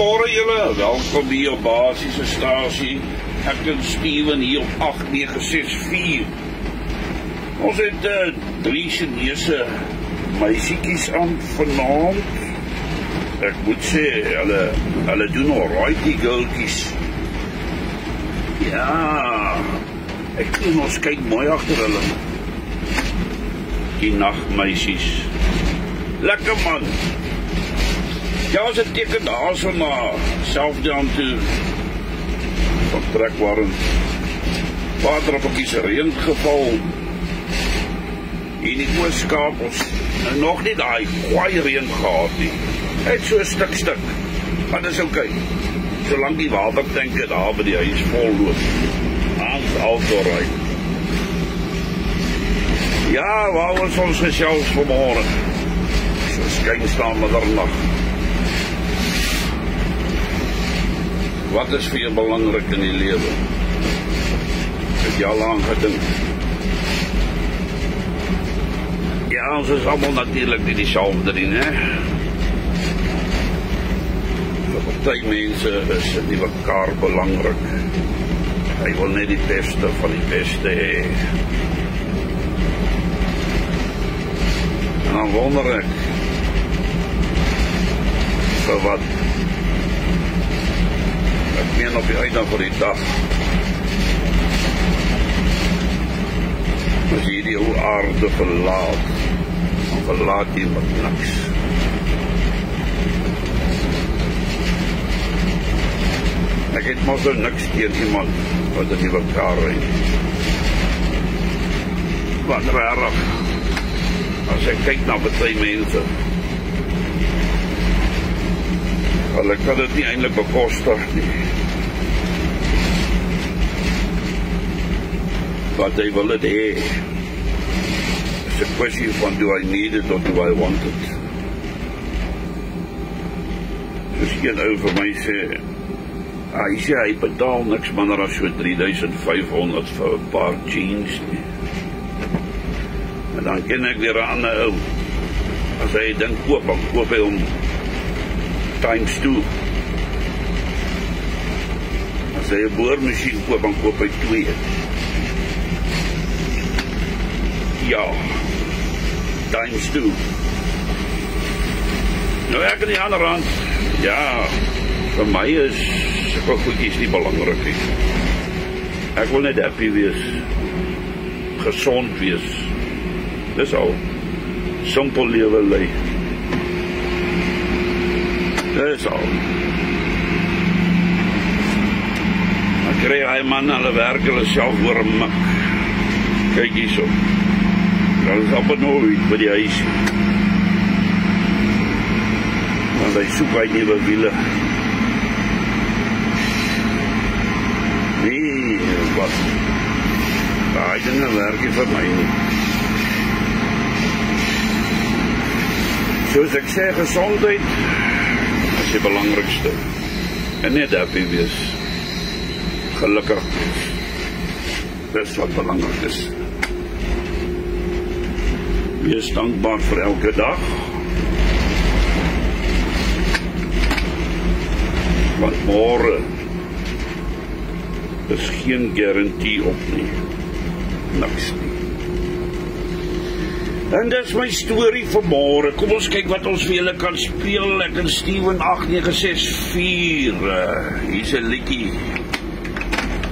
Goeiemôre julle, welkom hier op Basiese Stasie. Ek en Steven hier op 8964. Ons het 3 Chinese meisiekies aan vanaand. Ek moet sê, hulle doen alright die girlkies. Ja, ek doen ons kyk mooi agter hulle. Die nachtmeisies. Lekker man. Ja, ons het teken daar so na Selfdown toe. Van trekwarend. Waterappies reën geval. En die Ooskaap ons nog nie daai kwaai reën gehad nie. Het so stuk. Maar dis okay. Solank die watertanke daar by die huis vol loop. Ons alright. Ja, waar was ons gesels vanmorgen? So skyn staan middernag. Wat is vir jou belangrik in die lewe? Het jy al aan gedink? Ja, ons is allemaal natuurlijk nie dieselfde nie, né? Vir party mense is die mekaar belangrik. Hy wil net die beste van die beste hê. En dan wonder ek, vir wat? Ek meen op die uitdaging van die dag. As jy die ou aarde verlaat, dan verlaat jy met niks. Ek het mos nou niks teen iemand wat in die mekaar ry. Wat rarig. As ek kyk na baie mense, hulle kan dit nie eintlik bekostig nie. Wat hy wil het hê. It's a question van do I need it or do I want it? Soos een ou vir my sê, hy sê hy betaal niks minder as so 3,500 vir 'n paar jeans nie. En dan ken ek weer 'n ander ou. As hy dink koop, dan koop hy hom times 2. As hy 'n boormasjien koop, dan koop hy 2. Ja, times 2. Nou ek aan die ander hand, ja, vir my is sulke goedjies nie belangrik nie. Ek wil net happy wees, gesond wees. Dis al, simpel lewe lei. Dis al. Dan kry hy man, hulle werk hulle self oor 'n mik. Kyk hierso. Dat is amper nooit by die huis. Want hy soek hy nieuwe wiele. Nee, wat? Daai dinge werk nie vir my nie. Soos ek sê, gesondheid is die belangrikste. En net happy wees. Gelukkig wees. Dis wat belangrik is. Wees dankbaar vir elke dag. Want môre is geen garantie op nie. Niks nie. En dis my storie vir môre. Kom ons kyk wat ons vir julle kan speel. Ek en Steven 8964. Hier's 'n liedjie.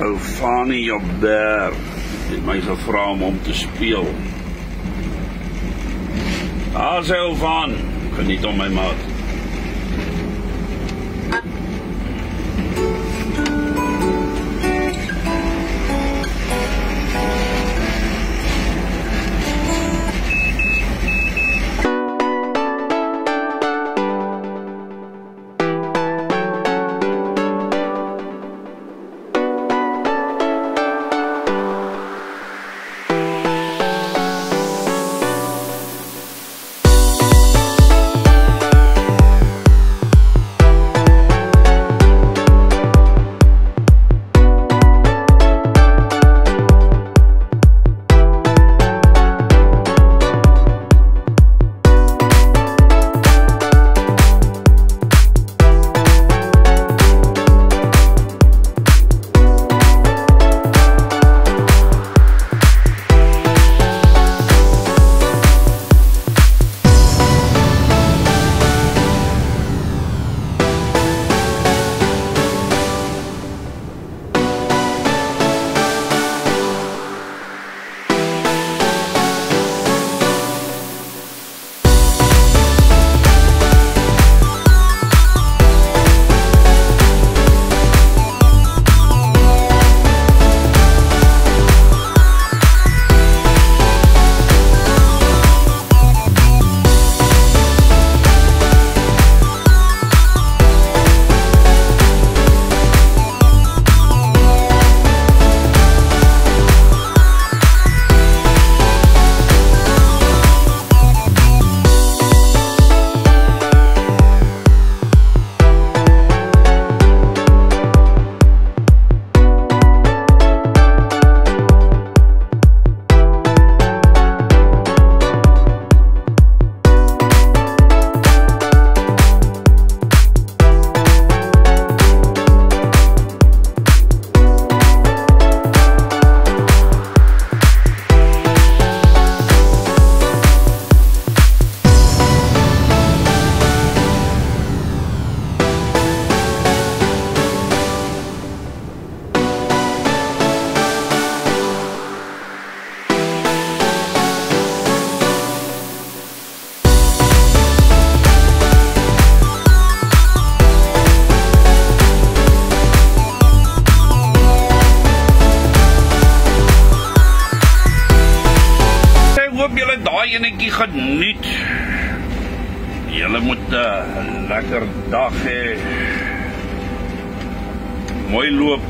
Ou Fanny Jobber het my gevra om te speel. Ou van, geniet om my maat. enetjie geniet. Julle moet 'n lekker dag hê. Mooi loop.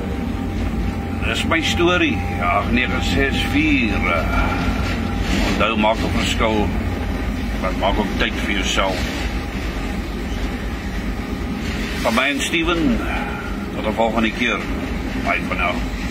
Dis my storie. 8964. Onthou, maak 'n verskil. Maar maak ook tyd vir jouself. Van my en Steven, tot 'n volgende keer. Bye for now.